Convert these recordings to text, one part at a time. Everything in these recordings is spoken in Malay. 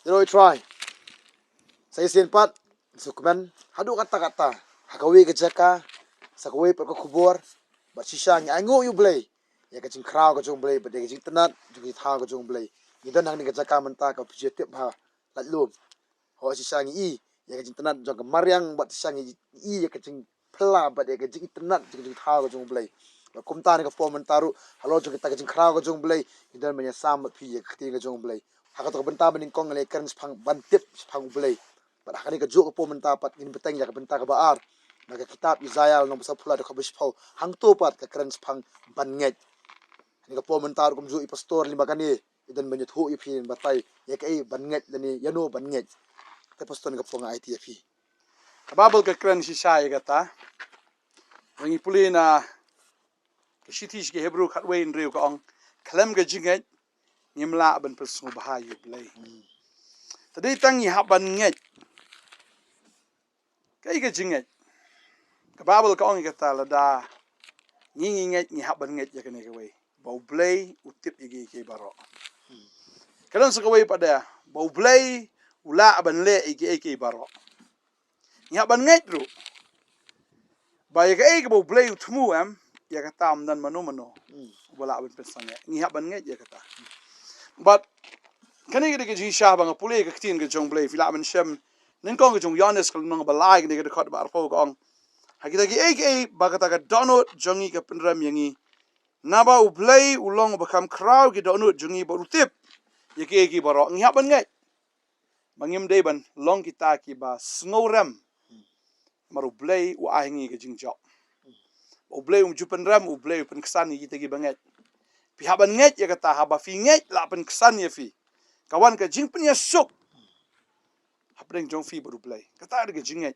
Zero try. Saya sempat sukmen hadu kata-kata. Hakawi ke jaka, sakawi per khubor, ba shisha nya angu yu blay. Ya ke jing khraw ke jong blay, ba de jing tenat, jing tha ke jong blay. Ni dan hang ni ke jaka menta ka pujetiep ha lat lum. Ho shisha ngi i, ya ke jing tenat jong ke mariang ba shisha ngi i ya ke jing pela ba de ke jing tenat jing tha ke jong blay. Ba kumta ni ke pom mentaru, halo jong kita ke jing khraw ke jong blay. Ni dan menya sam ba pi ya ke ke jong blay. Haka to benta bening kong le kan spang bantip spang blay. Pada hari ke juk po menta pat ini beteng ya ke benta ke baar. Maka kitab Isaiah nomor 10 ada kabis pau hang tu pat ke keren spang ban nget. Ni ke po menta kum juk i pastor lima kani idan menyet hu i pin batai ya ke ban nget dani yano ban nget. Te pastor ni ke po ngai ITF. Kababel ke keren shisha ya kata. Wangi puli na ke shitish ke Hebrew khatwe in riu ka ong kalem ke jinget ngimla ban persu bahayu blay. Tadi tangi haban nget. Kai ke jinget. Kababel ka ong kata lada ngingi nget ngi haban nget ya kene ke we. Bau blay utip igi ke baro. Kadang sekawai pada bau blay ula aban le igi baro. Ngi haban nget ru. Ba ke bau blay utmu am ya kata am dan mano wala aban pesanga. Ngi haban nget ya kata. But kani ke jisha bang pule ke tin ke jong blay fila aban shem nin kong ke jong yanes kal nang balai ke de khat bar fo kong. Hakita ki ba kata ka donut jongi ke penram yangi. Naba ublay ulong bakam khraw ki donut jongi ba utip. Yaki baro ngi haban ngai mangim dei ban long kita ki ba snowram maru blay u ahingi ke jingjo u blay jupan ram u blay pen kesan yi tegi banget pi haban ngai ya kata haba fi ngai la pen kesan ya fi kawan ke jing pen ya sok hapdeng jong fi baru blay kata ada ke jingai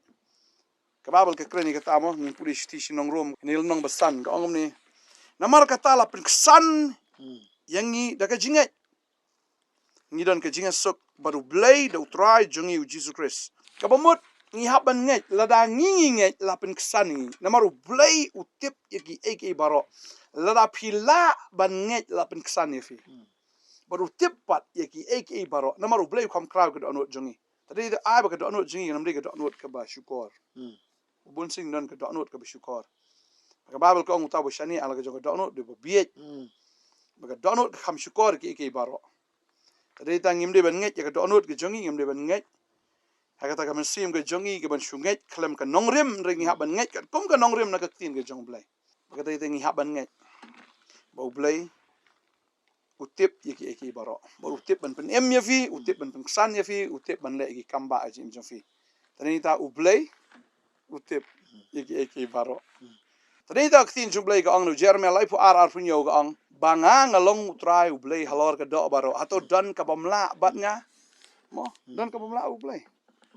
kababal ke kreni kata mo ngi puri shti shinong rom nil nong basan ka ongom ni namar kata la pen kesan yangi da ke jingai ngidan ke jinga sok baru blay da utrai jongi u Jesus Christ. Kabamut ngi haban nget lada ngingi nget lapen kesan ngi. Namaru blay utip yaki eke baro. Lada pila ban nget lapen kesan yafi. Baru tip pat yaki eke baro. Namaru blay kam kraw ke donut jongi. Tadi da ai ba ke donut jongi namri ke donut ke ba syukur. Ubun sing dan ke donut ke ba syukur. Maka babel ko ngutabu shani ala ke jonga donut de ba biet. Maka donut ke kam syukur ke eke baro. Tadi tang ngimde ban nget ya ke donut ke jongi ngimde ban nget. Hakata ka mesim ke jongi ke ban shunget klem ke Nongkhryiem ringi hab ban nget ke kum ke Nongkhryiem na ke tin ke jong blay. Hakata ite ngi hab ban nget. Bau blay utip yeki eki baro. Bau utip ban pen em ya fi, utip ban pen kesan ya fi, utip ban le eki kamba aji im jong fi. Tadi ta ublay utip yeki eki baro. Tadi ta tin jong blay ka ang no Jeremiah lai pu ar pun yo ka ang banga ngalong utrai ublay halor ke do baro atau dan ka bamla batnya mo dan ka bamla ublay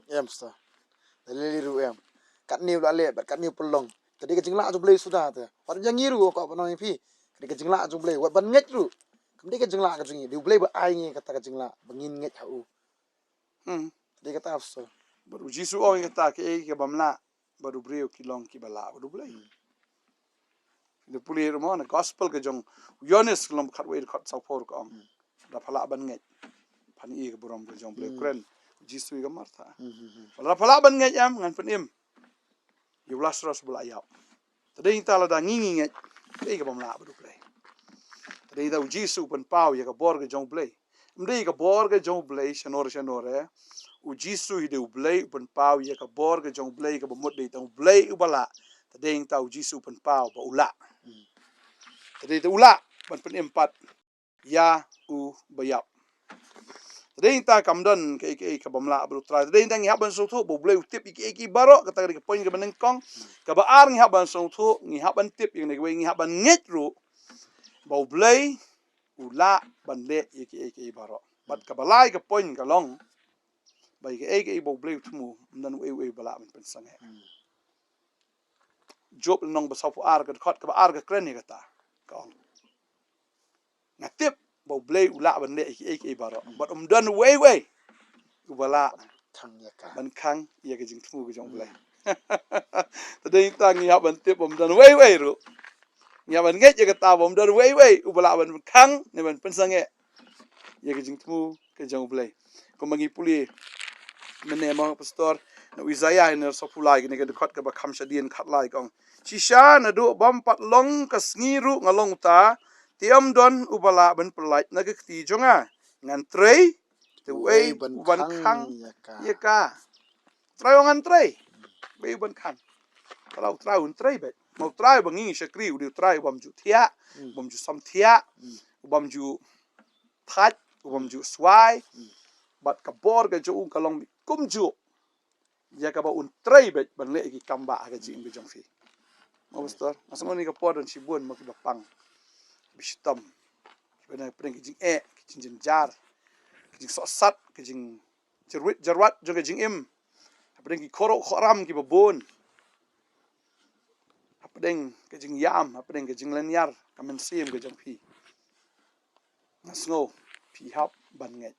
Em sta. Dalili ru em. Kat ni ula le, kat ni pelong. Tadi ke jingla jong blay sudah tu. Wat jang ngiru ko apa nang pi. Tadi ke jingla jong blay wat ban nget ru. Kemudian ke jingla ke jongi. Di blay ba ai ngi kata ke jingla bangin nget hau. Tadi kata afso. baru jisu o kata ke bamla baru brio kilong ki bala baru blay de pulir mo na gospel ke jong yones lom khatwe khat sapor ko da phala ban nget pan i ke buram ke jong blay kren jisu ga martha wala phala ban nget am ngan penim yu lasros bula yaw tadi tala da ngingi nget ke bamla baru blay tadi da jisu pan pau ya ka bor ke jong blay mdei ka bor ke jong blay shanore u jisu hi de blay pan pau ya ka bor ke jong blay ka bamut de tang blay u bala tadi ta u jisu pan pau ba ula tadi ta ula ban pen empat ya u bayap tadi ta kamdan ke bamla bru tra tadi ta ngi haban so thu bo blay tip iki baro kata ke poin ke benengkong ka ba ar ngi haban so thu ngi haban tip ngi ngi haban nget ru bo blay ula ban le iki baro bat ka balai ke poin ka long bai ke bo blay tumu nan we bala ban pen sange job nong ba sapu ar ka khat ka ar ka kren ni kata kong ngatip bo blay ula ban le iki baro but dan we ubala Thang ya ka. ban khang ye ke jing tumu ke jong blay tadi tang ya ban tip dan we ru nya ban nget ye kata bom dan we ubala ban khang ne ban pen sange ye ke jing tumu ke jong blay ko mangi puli mene mo pastor na Isaiah na sopulai gini ke dekat ke bakam shadien khatlai kong shisha na do bam pat long ka sngiru ngalong ta tiam don ubala ben pelait na ke ti jonga ngan trei te wei ban khang ye ka trei ngan trei wei ban khang kalau trei un trei bet mau trei bangi shakri u trei bam ju thia bam ju sam thia bam ju phat bam ju swai bat ka bor ga ju ka long kum ju ya ka ba un trei bet ban le ki kamba ga jing be jong fi mau pastor asmo ni ka por dan sibun mo ki bapang bistam bena pring ki jing ki jing jar ki jing sat ki jing jarwat jo ki jing im pring ki khoram ki babon apdeng ki jing yam apdeng ki jing lanyar kamen sim ki jong fi nasngo pi hap ban nge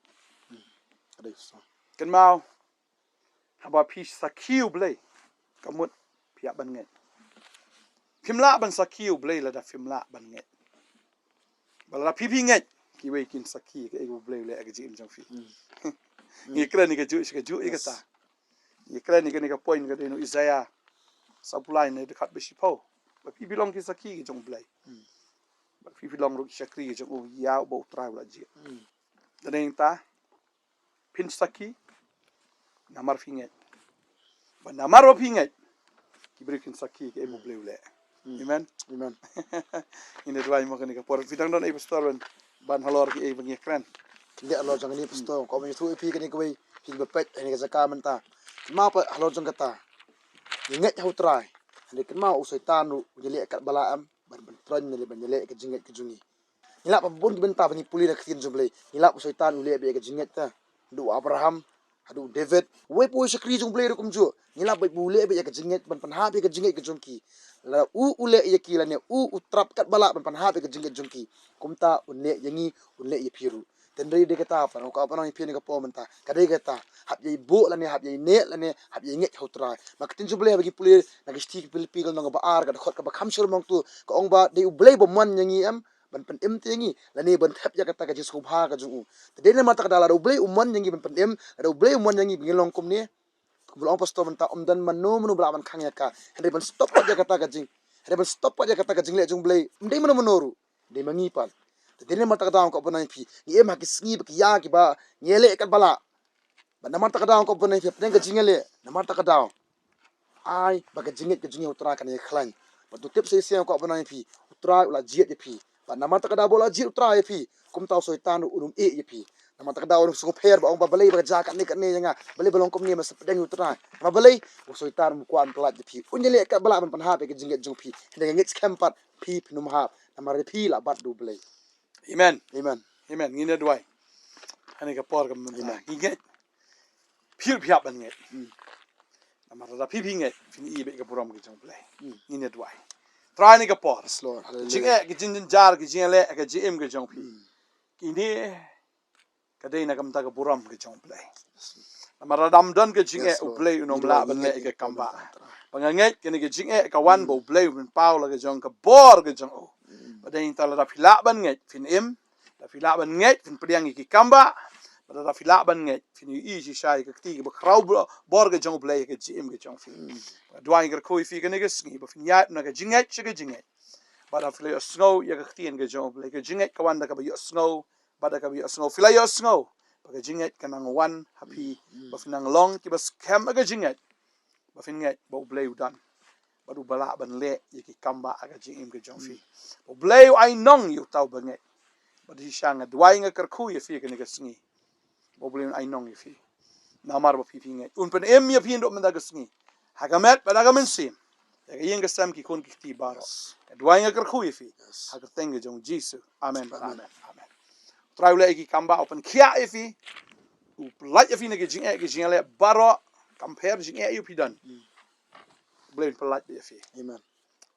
kan mau haba pi sakiu blai kamut pi hap ban nge phimla ban sakiu blai la da phimla ban nge bala pi nge ki we kin saki ke ego blai le ga jim jong fi ni kren ni ga ju ikata ni kren ni ga point ga no Isaiah supply ne de khat be shipo ba pi bilong ki saki ki jong blai ba pi bilong ro shakri ki jong ya bo tra la ji den ta pin saki namar fi nge ba namar ba fi nge ki brekin saki ke ego blai le amen ini dua yang makan ni kapor fitang don ibu store ban halor ki ibu ngekren dia lo jang ni pastor ko mi thu pi kani ko wi pi bepet ni ka zaka menta ma pa halo jang kata nget hau trai ni kan ma usaitan u jeli kat balaam ban tron ni ban jeli ke jinget ke jungi nila pa bun benta bani puli na khin jumble nila usaitan u le be ke jinget ta du Abraham adu David we po shakri jumble kum ju nila ba bu le be ke jinget ban pan ha be ke jinget ke jungki la ule ye kila ne utrap kat bala ban pan ha be ke jinget jungki kumta unle yangi unle ye piru tendri de kata pa ko apa nang pini ka po menta kadai kata hab ye bo la ne hab ye ne la ne hab ye nget hotra makitin jubule bagi puli nagi sti pil nang ba ar ka khot ka ba kham sur mong tu ka ong ba de ublei bo man yangi am ban pan em te yangi la ne ban thap ya kata ka jisu bha ka ju de ne mata ka dala ublei umman yangi ban pan em da ublei umman yangi ngilong kum ne bulong pasto menta dan manu bla ban khang ya ka hande ban stop ya kata ka jing hande ban stop ya kata ka jing le jung blei ndei manu manoru de mangi pan dene mata kadang ko bonai phi ni em ha ki sngi ki ya ki ba ngele kat bala ba na mata kadang ko bonai phi pneng ka jingele na mata kadang ai ba ka jinget ka jingi utra kan ye khlan ba tu tip se se ko bonai phi utra ula jiet ye phi ba na mata kadang bola jiet utra ye phi kum tau soitan unum ye phi na mata kadang ur su pher ba ong ba balai ba ja kan ne yanga balai balong kum ni ma sepdeng utra ba balai soitan mu kwan klat ye phi unyele kat bala ban pan ha be ka jinget jung phi de ngit skampat phi pnum ha na mar phi la bat du balai amen amen amen ngine dwai ani kapor kam menta nge phil phiap ban nge namar da pi nge fini ibe ka puram ki jong blai ngine dwai try ni kapor Lord jinge ki jin jar ki jingle ka jim ki jong pi kini kadai na kam ta ka puram ki jong blai namar dam don ki jinge u blai unom la ban le ka kamba panganget kini ki jinge ka wan bo blai ben paula ki jong ka bor ki jong o badai ta la phila ban nge fin im la phila ban nge fin priang ki kamba badai phila ban nge fin i si sai ka ti ka khraw bor ki jong blai ka jim ki jong fi dwai ka khoi fi ka ne ka sngi ba fin ya na ka jinge chi ka jinge bada phila snow ya ka tien ka jong blai ka jinge ka wan da ka ba snow bada ka ba snow phila yo snow ba ka jinge ka nang wan happy ba fin nang long ki ba scam ka jinge ba fin nge ba blai udan baru bala ban le yiki kamba aga jing ke jong fi o bleu ai nong yu tau bange badi shanga dwai nga karku ye fi ke ne sngi o bleu ai nong ye fi na mar ba fi nge un pen em ye fi ndo menda ga sngi haga met ba ga men sim ya ga yenga sam ki kon ki ti baro dwai nga karku ye fi haga tenge jong jisu amen amen amen trau le yiki kamba open kia ye fi u plait ye fi ne ke jing le baro compare jing e yu pi dan bleu plait ye fi amen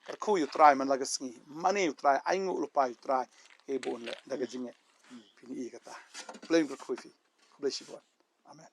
Karku you try man laga sngi money you try aingu lupa you try e bon le daga jinge pini i kata blame karku fi bless you amen